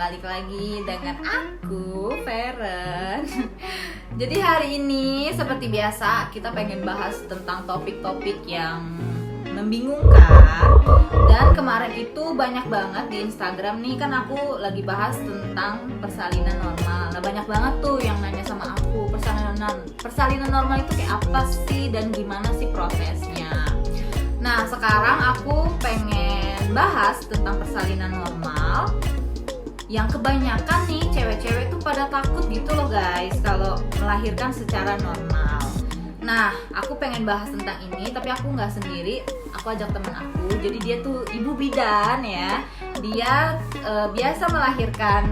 balik lagi dengan aku, Feren. Jadi hari ini seperti biasa kita pengen bahas tentang topik-topik yang membingungkan. Dan kemarin itu banyak banget di Instagram nih, kan aku lagi bahas tentang persalinan normal. Nah banyak banget tuh yang nanya sama aku, persalinan normal itu kayak apa sih dan gimana sih prosesnya. Nah sekarang aku pengen bahas tentang persalinan normal yang kebanyakan nih cewek-cewek tuh pada takut gitu loh guys kalau melahirkan secara normal. Nah aku pengen bahas tentang ini tapi aku nggak sendiri, aku ajak teman aku. Jadi dia tuh ibu bidan ya, dia biasa melahirkan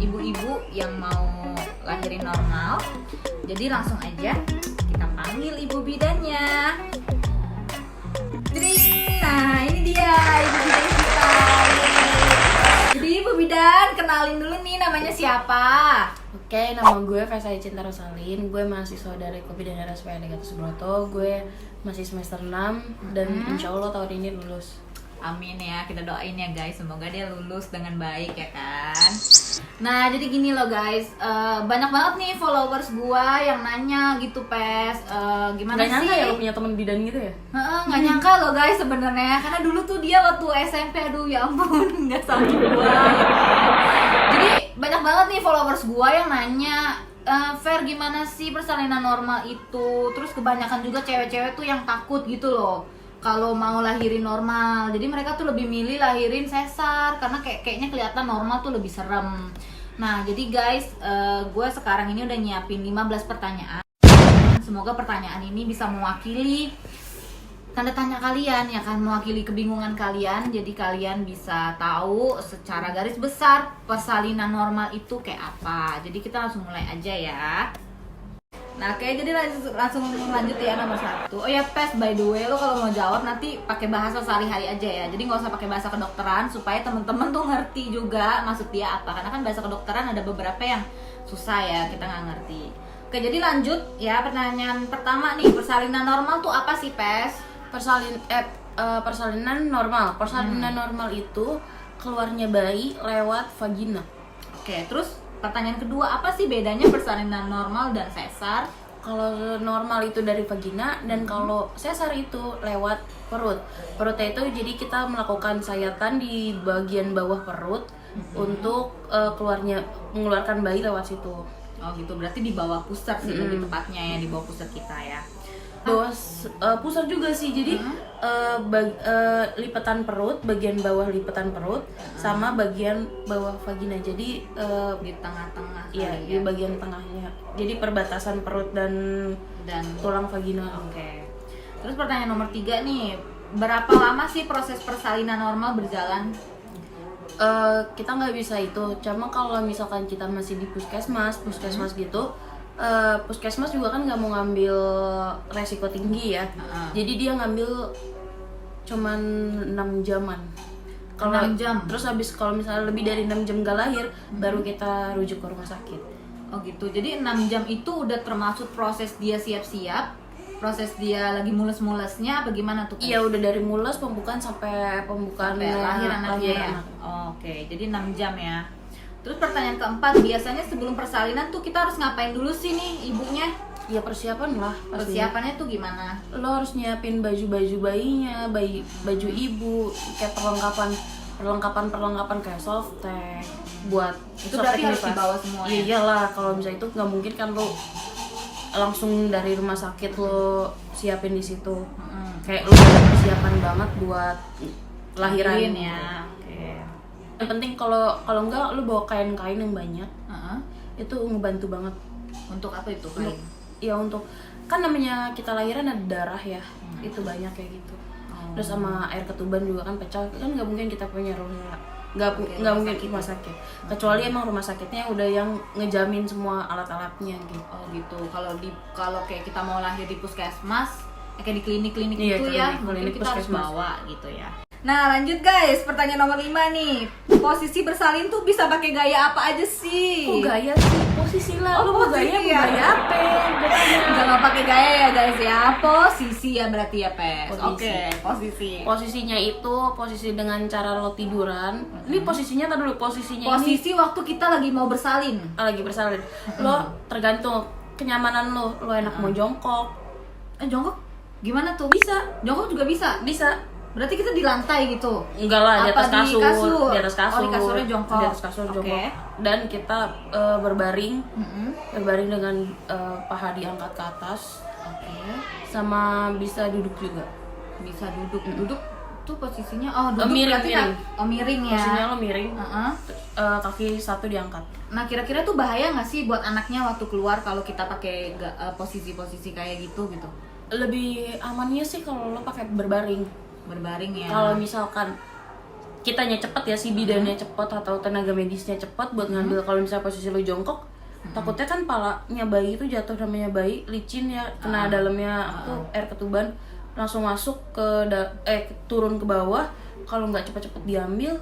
ibu-ibu yang mau lahirin normal. Jadi langsung aja kita panggil ibu bidannya. Nah ini dia ibu bidan kita. Jadi ibu bidan kenalin dulu nih namanya siapa? Oke, nama gue Vesai Cinta Rosalin. Gue mahasiswa dari Kopidan RSPAD Gatot Subroto. Gue masih semester 6 dan insya Allah tahun ini lulus. Amin ya, kita doain ya guys, semoga dia lulus dengan baik ya kan. Nah jadi gini loh guys, banyak banget nih followers gua yang nanya gitu Pes, gimana Gak sih? nyangka ya lo punya temen bidan gitu ya? Nggak nyangka loh guys sebenarnya, karena dulu tuh dia waktu SMP, aduh ya ampun, nggak sanggup gua ya kan. Jadi banyak banget nih followers gua yang nanya, Fer gimana sih persalinan normal itu? Terus kebanyakan juga cewek-cewek tuh yang takut gitu loh kalau mau lahirin normal. Jadi mereka tuh lebih milih lahirin sesar karena kayaknya kelihatan normal tuh lebih serem. Nah, jadi guys, gue sekarang ini udah nyiapin 15 pertanyaan. Semoga pertanyaan ini bisa mewakili tanda tanya kalian ya kan, mewakili kebingungan kalian. Jadi kalian bisa tahu secara garis besar persalinan normal itu kayak apa. Jadi kita langsung mulai aja ya. Nah, oke, jadi langsung lanjut ya nomor 1. Oh ya, Pes, by the way, lo kalau mau jawab nanti pakai bahasa sehari-hari aja ya. Jadi nggak usah pakai bahasa kedokteran supaya temen-temen tuh ngerti juga maksud dia apa. Karena kan bahasa kedokteran ada beberapa yang susah ya, kita nggak ngerti. Oke, jadi lanjut ya, pertanyaan pertama nih, persalinan normal tuh apa sih, Pes? Persalinan normal. Persalinan normal itu keluarnya bayi lewat vagina. Oke, terus pertanyaan kedua, apa sih bedanya persalinan normal dan sesar? Kalau normal itu dari vagina dan kalau sesar itu lewat perut. Perutnya itu jadi kita melakukan sayatan di bagian bawah perut untuk mengeluarkan bayi lewat situ. Oh gitu, berarti di bawah pusat sih lebih tepatnya ya, di bawah pusat kita ya. Bawah pusar juga sih, jadi lipatan perut, bagian bawah lipatan perut sama bagian bawah vagina, jadi Di tengah-tengah. iya di bagian tengahnya, jadi perbatasan perut dan tulang vagina. Oke. Terus pertanyaan nomor 3 nih, berapa lama sih proses persalinan normal berjalan? Kita nggak bisa itu, cuma kalau misalkan kita masih di puskesmas gitu, puskesmas juga kan nggak mau ngambil resiko tinggi ya, jadi dia ngambil cuman 6 jaman. Kalau 6 jam. Terus habis kalau misalnya lebih dari 6 jam gak lahir, baru kita rujuk ke rumah sakit. Oh gitu, jadi 6 jam itu udah termasuk proses dia siap-siap, proses dia lagi mules-mulesnya apa gimana tuh? Iya, udah dari mules, pembukaan sampai lahir anaknya ya. Oh, oke, jadi 6 jam ya. Terus pertanyaan keempat, biasanya sebelum persalinan tuh kita harus ngapain dulu sih nih ibunya? Ya persiapan lah pastinya. Persiapannya tuh gimana? Lo harus nyiapin baju-baju bayinya, baju ibu, kayak perlengkapan kayak softtek buat Itu berarti harus dibawa semua ya? Iyalah, kalau misalnya itu nggak mungkin kan lo langsung dari rumah sakit lo siapin di situ. Kayak lo ada persiapan banget buat lahiran ya. Yang penting kalau enggak lu bawa kain-kain yang banyak, itu ngebantu banget. Untuk apa itu kain? Untuk kan namanya kita lahiran ada darah ya, itu banyak kayak gitu. Terus sama air ketuban juga kan pecah, kan nggak mungkin kita punya nggak mungkin rumah sakit. Kecuali emang rumah sakitnya udah yang ngejamin semua alat-alatnya gitu. Oh gitu. Kalau kayak kita mau lahir di puskesmas, kayak di klinik-klinik Iya, gitu ya, klinik mungkin kita harus puskesmas. bawa gitu ya. Nah lanjut guys, pertanyaan nomor 5 nih. Posisi bersalin tuh bisa pakai gaya apa aja sih? Kok gaya sih? Posisi lah. Lu mau posisi gaya, ya? mau gaya apa? Jangan pakai gaya ya guys ya. Posisi ya berarti ya Pes. Posisi. Oke, posisi. Posisinya itu posisi dengan cara lo tiduran. Ini posisinya tadi dulu posisinya Posisi waktu kita lagi mau bersalin. lagi bersalin. Lo tergantung kenyamanan lo. Lo enak mau jongkok. Jongkok gimana tuh? Bisa. Jongkok juga bisa. Bisa. Berarti kita di lantai gitu. Enggak lah, di Apa atas kasur. Di atas kasur. Oh, di kasurnya jongkok. Di atas kasur jongkok. Oke. Dan kita berbaring. Mm-mm. Berbaring dengan paha diangkat ke atas. Oke. Sama bisa duduk juga. Bisa duduk. Duduk tuh posisinya duduk Miring, berarti miring. miring ya. Posisinya lo miring. Heeh. Kaki satu diangkat. Nah kira-kira tuh bahaya nggak sih buat anaknya waktu keluar kalau kita pakai posisi-posisi kayak gitu? Lebih amannya sih kalau lo pakai berbaring. Berbaring ya. Kalau misalkan kitanya cepet ya, si bidannya cepet atau tenaga medisnya cepet buat ngambil, kalau misalnya posisi lo jongkok, takutnya kan palanya bayi itu jatuh, namanya bayi licin ya, kena dalamnya tuh air ketuban, langsung masuk ke turun ke bawah. Kalau nggak cepet-cepet diambil,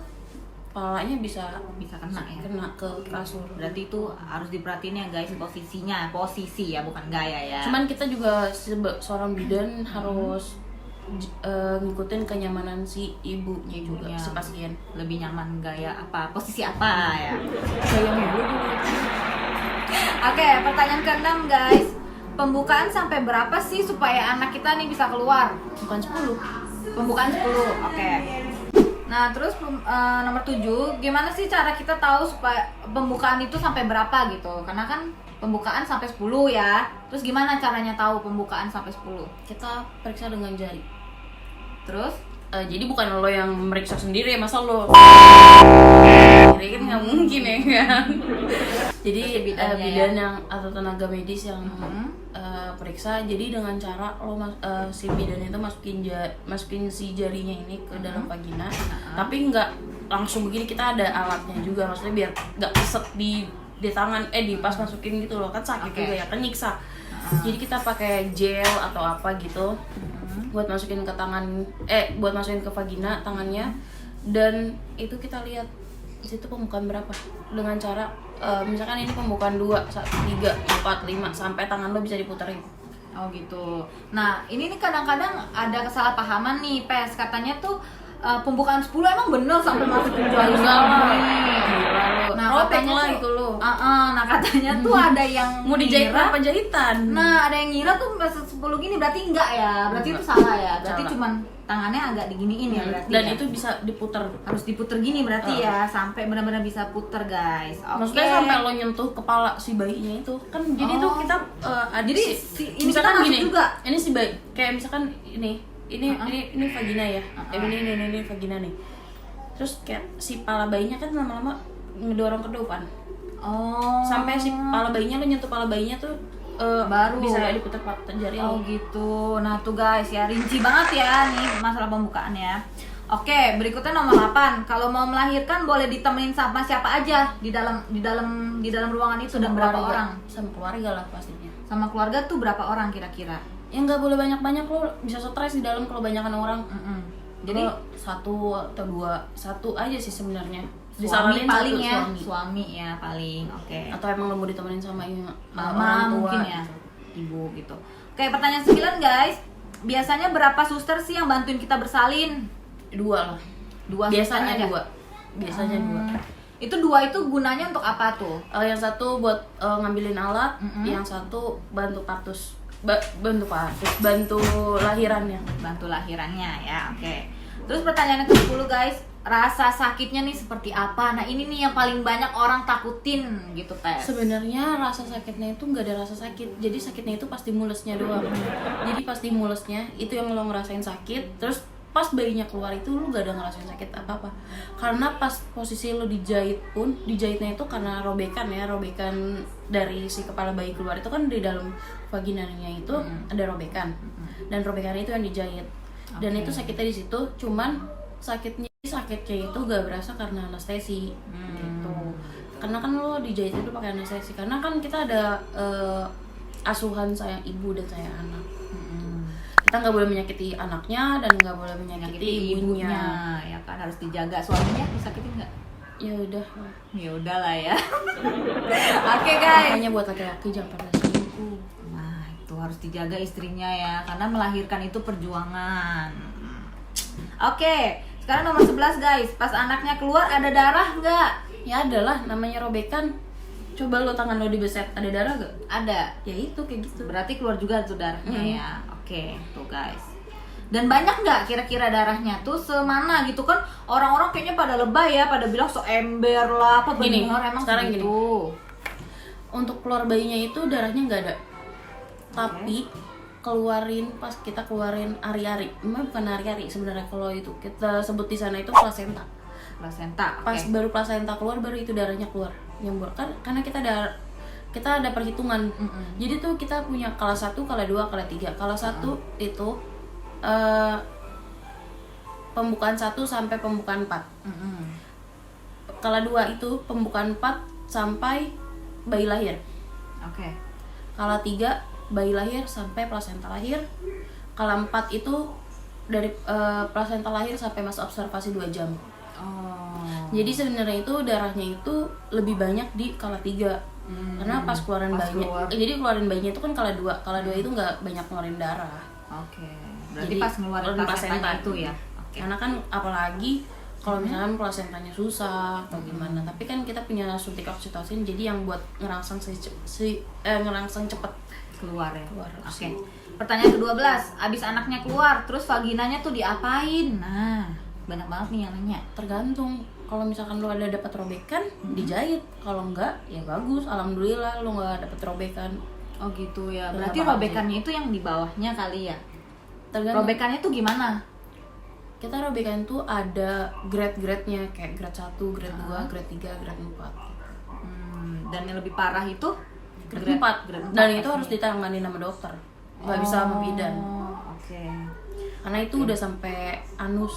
palanya bisa kena ya. kena ke kasur. Berarti itu harus diperhatiin ya guys, posisi ya, bukan gaya ya. Cuman kita juga seorang bidan harus ngikutin kenyamanan si ibunya juga, si pasien. Lebih nyaman gaya apa, posisi apa ya. Gaya mulu dulu. Oke, pertanyaan ke-6 guys. Pembukaan sampai berapa sih supaya anak kita nih bisa keluar? Bukan 10. Pembukaan 10, oke. Nah terus nomor 7, gimana sih cara kita tahu supaya pembukaan itu sampai berapa gitu? Karena kan pembukaan sampai 10 ya. Terus gimana caranya tahu pembukaan sampai 10? Kita periksa dengan jari. Terus? Jadi bukan lo yang meriksa sendiri, masa lo sendiri kan nggak mungkin ya kan. Jadi bidan yang atau tenaga medis yang periksa. Jadi dengan cara lo si bidan itu masukin si jarinya ini ke dalam vagina, tapi nggak langsung begini, kita ada alatnya juga, maksudnya biar nggak keset di tangan di pas masukin gitu loh, kan sakit juga ya, kan nyiksa. Jadi kita pakai gel atau apa gitu buat masukin ke tangan, buat masukin ke vagina tangannya, dan itu kita lihat di situ pembukaan berapa dengan cara misalkan ini pembukaan 2, 1, 3, 4, 5 sampai tangan lo bisa diputerin. Oh gitu. Nah ini nih kadang-kadang ada kesalahpahaman nih Pes, katanya tuh pembukaan 10 emang bener sampai masukin jari Nah katanya lah tuh, itu lo. Nah katanya tuh ada yang Mau dijahit ngira- apa jahitan? Nah ada yang ngira tuh 10 gini, berarti enggak ya, berarti itu salah ya, berarti Salah. cuman tangannya agak diginiin ya berarti. Dan ya? itu bisa diputer. Harus diputer gini berarti ya, sampai benar-benar bisa puter guys. Oke. Maksudnya sampai lo nyentuh kepala si bayinya itu kan. Jadi tuh kita ada Jadi ini misalkan kita masuk gini juga. ini si bayi kayak misalkan ini vagina ya. Ini vagina nih. Terus kayak si pala bayinya kan lama-lama ngedorong ke depan. Oh. Sampai si pala bayinya, lo nyentuh pala bayinya tuh Baru bisa diputar jari Oh lo. gitu. Nah tuh guys ya, rinci banget ya nih masalah pembukaan ya. Oke, berikutnya nomor 8. Kalau mau melahirkan boleh ditemenin sama siapa aja di dalam ruangan itu, dan berapa orang? Sama keluarga lah pastinya. Sama keluarga tuh berapa orang kira-kira? Ya nggak boleh banyak-banyak, lo bisa stres di dalam kalau banyakan orang. Jadi Jadi 1 atau 2, 1 aja sih sebenarnya. suami Disaranin paling satu ya, suami. suami ya paling. Oke. Atau emang lo mau ditemenin sama Mama orang tua mungkin ya, gitu. ibu gitu. Oke, pertanyaan 9 guys. Biasanya berapa suster sih yang bantuin kita bersalin? 2 lah. 2 Biasanya suster aja? 2. Biasanya 2. Itu 2 itu gunanya untuk apa tuh? Yang satu buat ngambilin alat, yang satu bantu partus. Bantu lahirannya. Bantu lahirannya ya, oke. Terus pertanyaan ke-10 guys, rasa sakitnya nih seperti apa? Nah ini nih yang paling banyak orang takutin gitu Pes. Sebenarnya rasa sakitnya itu nggak ada rasa sakit, jadi sakitnya itu pasti mulesnya doang. Jadi pasti mulesnya itu yang lo ngerasain sakit, terus pas bayinya keluar itu lo gak ada ngerasain sakit apa-apa. Karena pas posisi lo dijahit pun, dijahitnya itu karena robekan dari si kepala bayi keluar itu kan di dalam vaginanya itu ada robekan, dan robekannya itu yang dijahit. Dan itu sakitnya di situ, cuman sakitnya itu gak berasa karena anestesi gitu. Karena kan lo dijahit itu pakai anestesi, karena kan kita ada asuhan sayang ibu dan sayang anak. kita nggak boleh menyakiti anaknya dan nggak boleh menyakiti ibunya. Ya kan, harus dijaga. Suaminya disakitin nggak? Ya udah. Ya udahlah ya. Oke guys. Makanya buat laki-laki jangan pernah selingkuh. Nah, itu harus dijaga istrinya ya, karena melahirkan itu perjuangan. Oke, sekarang nomor 11 guys. Pas anaknya keluar ada darah nggak? Ya adalah, namanya robekan. Coba lo tangan lo dibeset, ada darah gak? Ada. Ya itu kayak gitu. Berarti keluar juga tuh darahnya ya. Oke, tuh guys. Dan banyak nggak kira-kira darahnya tuh semana gitu kan? Orang-orang kayaknya pada lebay ya, pada bilang so ember lah, apa Gini, benar emang sekarang gitu. Untuk keluar bayinya itu darahnya nggak ada. Tapi keluarin pas kita keluarin ari-ari. Memang bukan ari-ari sebenarnya, kalau itu kita sebut di sana itu plasenta. Plasenta. Pas baru plasenta keluar baru itu darahnya keluar. Yang kan karena kita ada perhitungan. Jadi tuh kita punya kala 1, kala 2, kala 3. Kala 1 itu pembukaan 1 sampai pembukaan 4. Kala 2 itu pembukaan 4 sampai bayi lahir. Oke. Kala 3 bayi lahir sampai plasenta lahir. Kala 4 itu dari plasenta lahir sampai masa observasi 2 jam. Jadi sebenarnya itu darahnya itu lebih banyak di kala 3. Karena pas keluarin bayinya. Jadi keluarin bayinya itu kan kala 2. Kala 2 itu nggak banyak ngeluarin darah. Oke. Berarti Jadi, pas ngeluarin plasenta itu ya. Oke. Karena kan apalagi kalau misalnya plasentanya susah atau gimana. Tapi kan kita punya suntik oksitosin, jadi yang buat ngerangsang ngerangsang cepet Keluar ya. keluar. Oke. Pertanyaan ke-12, abis anaknya keluar, terus vaginanya tuh diapain? Nah, banyak banget nih yang nanya. Tergantung. Kalau misalkan lo ada dapat robekan, dijahit. Kalau enggak, ya bagus. Alhamdulillah lo nggak dapat robekan. Oh gitu ya. Terus Berarti apa robekannya itu yang di bawahnya kali ya. Tergantung. Robekannya tuh gimana? Kita robekan tuh ada grade-grade-nya, kayak grade 1, grade 2, grade 3, grade 4. Dan yang lebih parah itu Grade 4. Dan itu harus ditangani sama dokter. Nggak bisa sama bidan. Oke. Karena itu udah sampai anus.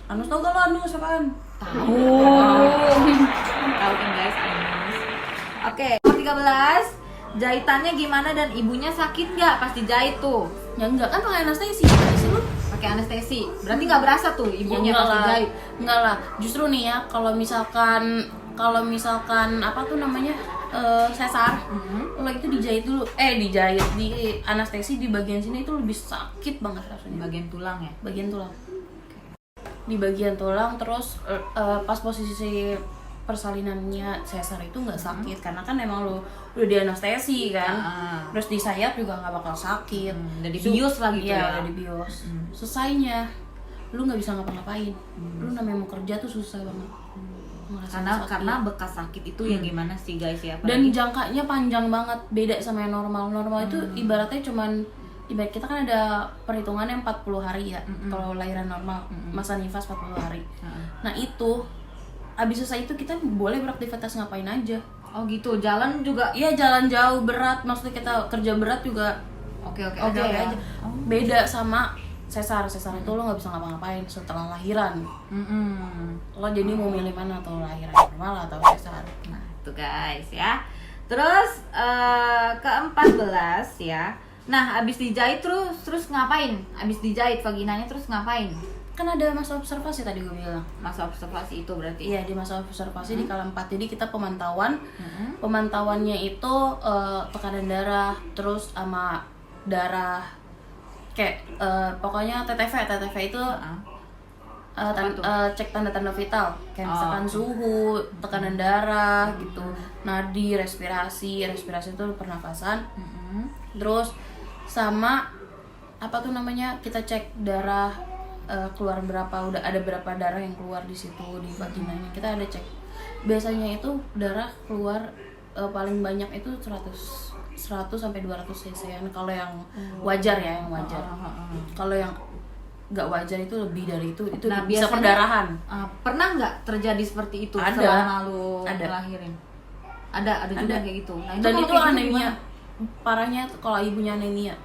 Anus tau gak lo anus apaan? Tahu. Tahu kan guys, anus. Oke, nomor 13. Jahitannya gimana dan ibunya sakit nggak pas dijahit tuh? Ya enggak, kan pakai anestesi. Gimana sih lu? Pakai anestesi. Berarti nggak berasa tuh ibunya Ya, pas dijahit. Enggak lah. Justru nih ya, kalau misalkan apa tuh namanya? Sesar. Lo itu dijahit dulu. Di anestesi di bagian sini itu lebih sakit banget rasanya. Bagian tulang ya. Bagian tulang. Di bagian tulang, terus pas posisi persalinannya sesar itu nggak sakit karena kan emang lo udah di anestesi kan. Terus di sayap juga nggak bakal sakit. Udah dibius lah gitu ya. Udah dibius. Selesainya lu nggak bisa ngapa-ngapain. Lu namanya mau kerja tuh susah banget. Karena bekas sakit itu ya gimana sih guys ya. Dan jangkanya panjang banget, beda sama yang normal. Normal itu ibaratnya ibarat kita kan ada perhitungannya 40 hari ya. Kalau lahiran normal, masa nifas 40 hari. Nah itu abis selesai itu kita boleh beraktivitas ngapain aja. Oh gitu, jalan juga. Iya, jalan jauh berat, maksudnya kita kerja berat juga Oke oke aja. Beda sama sesar itu lo nggak bisa ngapa-ngapain setelah lahiran. Lo jadi mau milih mana, atau lahiran normal atau sesar. Nah itu guys ya. Terus ke-14 ya. Nah abis dijahit terus ngapain? Abis dijahit vaginanya terus ngapain? Kan ada masa observasi tadi gue bilang. Masa observasi itu berarti? Iya, di masa observasi di kala 4. Jadi kita pemantauan. Pemantauannya itu tekanan darah, terus sama darah kayak pokoknya TTV itu cek tanda-tanda vital kayak misalkan suhu, tekanan darah gitu, nadi, respirasi itu pernafasan. Terus sama apa tuh namanya, kita cek darah keluar berapa, udah ada berapa darah yang keluar di situ di vaginanya, kita ada cek. Biasanya itu darah keluar paling banyak itu 100 sampai 200 cc-an kalau yang wajar ya, yang wajar. Kalau yang nggak wajar itu lebih dari itu nah, bisa perdarahan. Pernah nggak terjadi seperti itu ada. selama lu ngelahirin? Ada juga kayak gitu. Nah, dan itu anemia. Parahnya kalau ibunya anemia.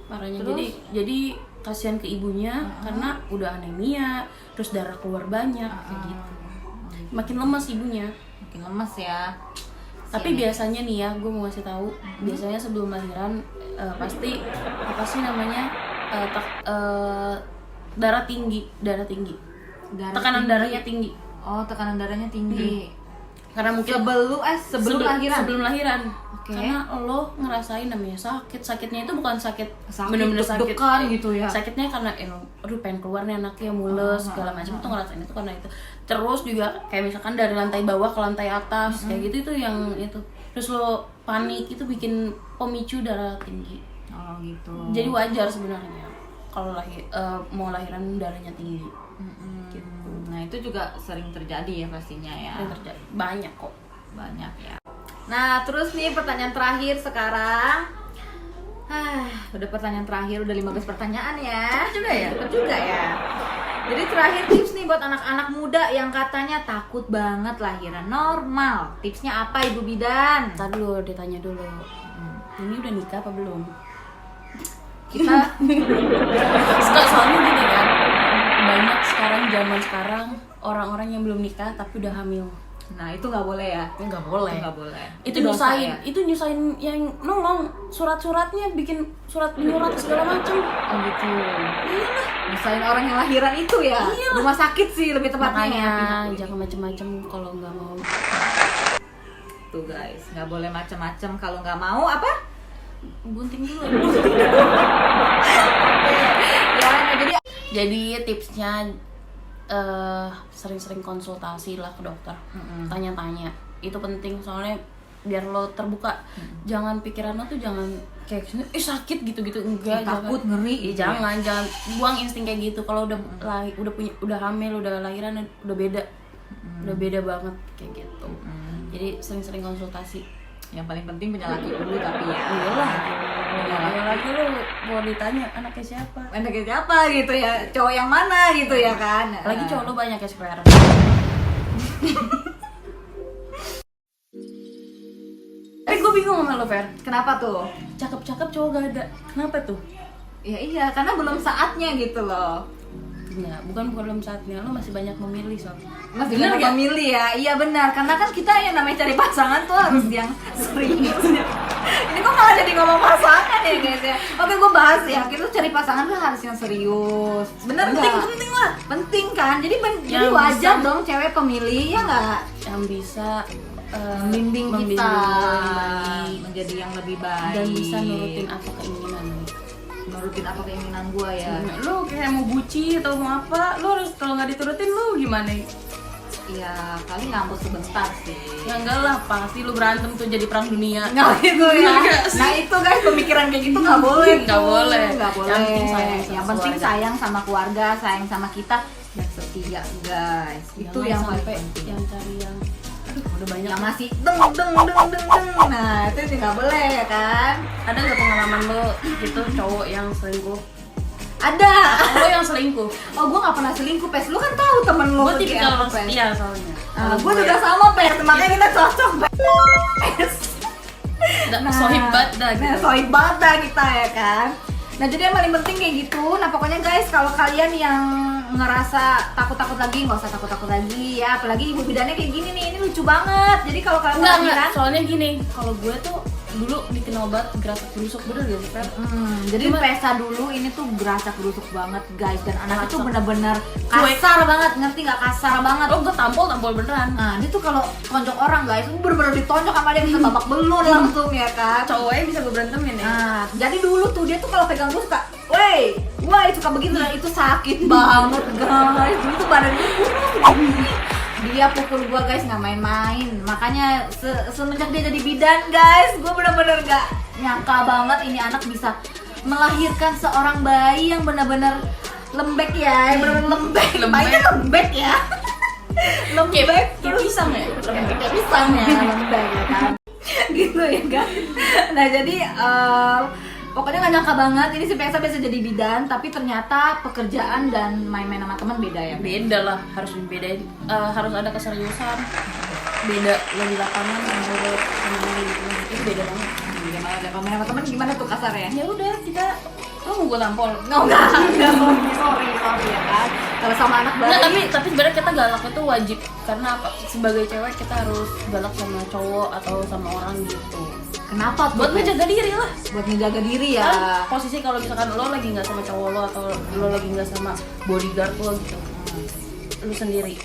Parahnya. Terus? Jadi kasihan ke ibunya karena udah anemia, terus darah keluar banyak kayak gitu. Makin lemas ibunya. Makin lemes ya. Tapi biasanya nih ya, gue mau ngasih tahu, biasanya sebelum lahiran pasti apa sih namanya darah tinggi. Tekanan darahnya tinggi. Oh, tekanan darahnya tinggi. Karena mungkin sebelum lahiran. Sebelum lahiran. Oke. Karena lo ngerasain namanya sakitnya itu bukan sakit bener-bener sakit deg-degan gitu ya. Sakitnya karena aduh pengen keluar nih anaknya mules segala macam tuh ngerasain itu karena itu. Terus juga kayak misalkan dari lantai bawah ke lantai atas kayak gitu itu yang itu. Terus lo panik itu bikin pemicu darah tinggi. Oh gitu. Jadi wajar sebenarnya kalau mau lahiran darahnya tinggi. Gitu. Nah itu juga sering terjadi ya pastinya ya. Yang terjadi banyak kok. Banyak ya. Nah terus nih pertanyaan terakhir sekarang. Udah pertanyaan terakhir, udah 15 pertanyaan ya. Cepet juga ya? Cepet juga ya. Jadi terakhir tips nih buat anak-anak muda yang katanya takut banget lahiran normal. Tipsnya apa Ibu Bidan? Tadi dulu ditanya dulu. Ini udah nikah apa belum? Kita Soalnya gini kan, banyak zaman sekarang orang-orang yang belum nikah tapi udah hamil. nah itu nggak boleh ya. Nggak boleh. Nggak boleh. Itu dosa nyusahin, ya? itu nyusahin yang nolong surat-suratnya, bikin surat menyurat segala macem. Oh gitu. Misalnya orang yang lahiran itu ya. Iyalah. Rumah sakit sih lebih tepatnya ya. Makanya jangan macem-macem kalau nggak mau. Tuh guys, nggak boleh macam-macam kalau nggak mau apa? Bunting dulu. Ya, nah, Jadi tipsnya sering-sering konsultasi lah ke dokter. Tanya-tanya. Itu penting soalnya biar lo terbuka. Jangan pikiran lo tuh jangan kayak sakit gitu-gitu, enggak, takut, jangan. ngeri. Jangan buang insting kayak gitu. Kalau udah hamil, udah lahiran udah beda. Udah beda banget kayak gitu. Jadi sering-sering konsultasi. Yang paling penting punya laki dulu tapi ya. Iyalah. Yang lagi lo mau ditanya anaknya siapa? Anaknya siapa gitu ya, cowok yang mana gitu ya kan. Lagi cowok lo banyak ya spare. Gue bingung sama lo, Fer. Kenapa tuh? Cakep-cakep cowok gak ada. Kenapa tuh? Ya iya, karena belum saatnya gitu loh. Ya, bukan belum saatnya. Lo masih banyak memilih soalnya. Masih Bener banyak gak? memilih ya. Iya benar, karena kan kita yang namanya cari pasangan tuh harus yang serius. Ini kok malah jadi ngomong pasangan ya guys ya. Oke, gue bahas ya. Kita tuh cari pasangan tuh harus yang serius. Bener nggak? Penting lah. Penting kan? Jadi jadi Yang wajar bisa- dong cewek pemilih ya nggak? Yang bisa Membimbing membimbing kita lo yang baik menjadi yang lebih baik dan bisa nurutin apa keinginan lo. nurutin apa keinginan gue ya. Lo kayak mau buci atau mau apa, lo harus kalau nggak diturutin lo gimana? Ya kali ngambek sebentar sih. Ya enggak lah, pasti lo berantem tuh jadi perang dunia. Nah itu ya. Enggak sih. Nah itu guys, pemikiran kayak gitu nggak boleh. Nggak tuh. boleh. Nggak boleh. Yang penting sayang sama Yang penting keluarga. sayang sama keluarga, sayang sama kita dan setia guys. Itu Jangan yang paling sampai penting. yang cari yang udah banyak. Yang masih deng. Nah itu sih nggak boleh ya kan? Ada nggak pengalaman lo gitu cowok yang selingkuh? Ada. Lo yang selingkuh? Oh gue nggak pernah selingkuh pes. Lu kan tahu temen lu. Gue tipikal orang Pes. setia soalnya. Gue juga sama pes. Makanya kita cocok pes. Sohib banget dah gitu. Nah, sohib banget dah kita ya kan. Nah jadi yang paling penting kayak gitu. Nah pokoknya guys kalau kalian yang ngerasa takut-takut lagi nggak usah takut-takut lagi ya. Apalagi ibu bidannya kayak gini nih, ini lucu banget. Jadi kalau kalian Enggak, lahiran, soalnya gini, kalau gue tuh dulu bikin obat gerasak gerusuk, bener gak sih, Fer? jadi Cuma- pesa dulu ini tuh gerasak gerusuk banget guys dan anak itu Gerasak. bener-bener Cuek. kasar banget, ngerti nggak kasar banget. Oh, gue tampol beneran. Nah dia tuh kalau tonjok orang guys, itu bener-bener ditonjok sama dia bisa babak belur langsung ya kan. Cowoknya bisa gue berantemin ya. Nah, jadi dulu tuh dia tuh kalau pegang gue suka, woi, suka begitu dan itu sakit banget guys. Dulu tuh badan gue kurus. Dia pukul gue guys nggak main-main. Makanya semenjak dia jadi bidan guys, gue bener-bener nggak nyangka banget ini anak bisa melahirkan seorang bayi yang bener-bener lembek ya, yang bener-bener lembek. Bayinya lembek ya. Lembek Kayak pisang ya? kayak pisang ya, lembek ya kan. Gitu ya kan. Nah jadi pokoknya nggak nyangka banget ini si Pesa bisa jadi bidan, tapi ternyata pekerjaan dan main-main sama teman beda ya. Beda lah, harus dibedain. Harus ada keseriusan. Beda lo di lapangan sama lo sama lo di rumah itu beda banget. Gimana ada main sama teman gimana tuh kasarnya? Ya udah kita, lo mau gue tampol? No enggak, sorry ya kan. Kalau sama anak Nggak, bayi. tapi sebenarnya kita galak itu wajib karena apa? Sebagai cewek kita harus galak sama cowok atau sama orang gitu. Kenapa tuh? Buat ngejaga diri lah. Buat ngejaga diri ya. Kan posisi kalau misalkan lo lagi nggak sama cowok lo atau lo lagi nggak sama bodyguard lo gitu, lo sendiri,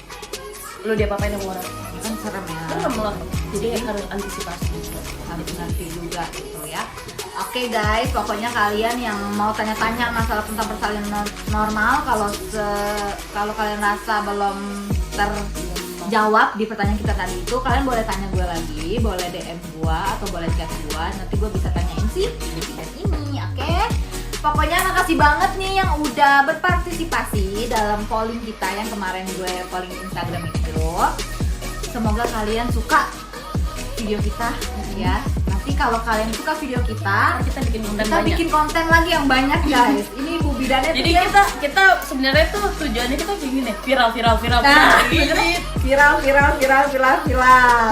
lo diapa-apain sama orang, Kan serem ya. serem lah. Jadi harus antisipasi. Harus ngerti juga gitu ya. Oke guys, pokoknya kalian yang mau tanya-tanya masalah tentang persalinan normal, kalau kalian rasa belum terjawab di pertanyaan kita tadi itu, kalian boleh tanya gue lagi, boleh DM gue atau boleh chat gue, nanti gue bisa tanyain sih di video ini, oke? Pokoknya makasih banget nih yang udah berpartisipasi dalam polling kita yang kemarin gue polling Instagram itu. Semoga kalian suka video kita ya. Nanti kalau kalian suka video kita Kita bikin konten kita banyak. bikin konten lagi yang banyak guys. Ini Ibu Bidannya Jadi kita sebenarnya tuh tujuannya kita kayak gini, viral nah, gitu. viral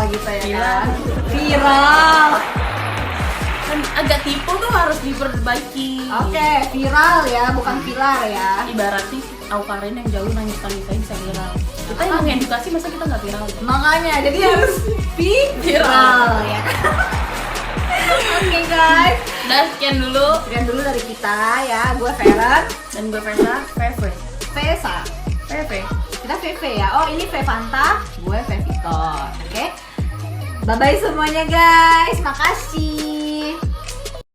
gitu ya Viral. kan. Viral. Kan agak tipu tuh harus diperbaiki. Oke, viral ya, bukan pilar ya. Ibaratnya Aukarin yang jauh nangis-nangis aja bisa viral. Kita yang mengedukasi masa kita nggak viral? Makanya jadi harus viral ya. Oke guys, Udah sekian dulu. sekian dulu dari kita ya. Gue Feren, Dan gue Versa, Vesa. Kita VV ya. Oh, ini Vevanta, gue Victor. Oke. Bye bye semuanya guys. Makasih.